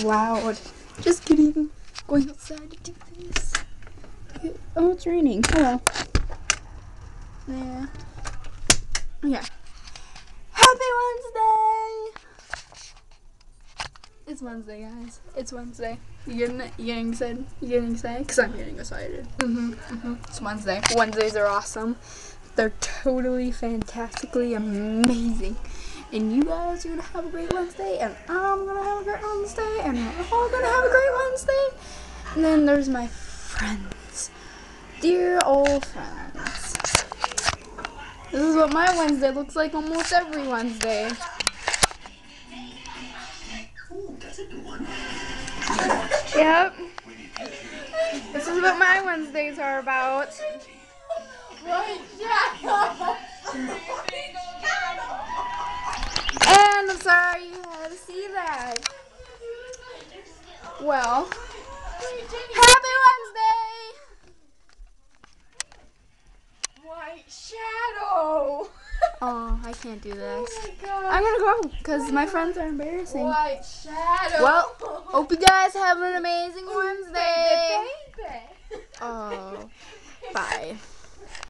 loud. Just kidding. Going outside to do this. Oh, it's raining. Hello. Yeah. Yeah. Happy Wednesday! It's Wednesday, guys. It's Wednesday. You getting excited? You getting excited? Because I'm getting excited. It's Wednesday. Wednesdays are awesome. They're totally, fantastically amazing. And you guys are going to have a great Wednesday. And I'm going to have a great Wednesday. And we're all going to have a great Wednesday. And then there's my friends. Dear old friends. This is what my Wednesday looks like almost every Wednesday. Yep. This is what my Wednesdays are about. Right, yeah. And I'm sorry you had to see that. Well, happy Wednesday! White shadow. Oh, I can't do this. Oh my God. I'm gonna go because my friends are embarrassing. White shadow. Well, hope you guys have an amazing Wednesday. Baby. Oh, bye.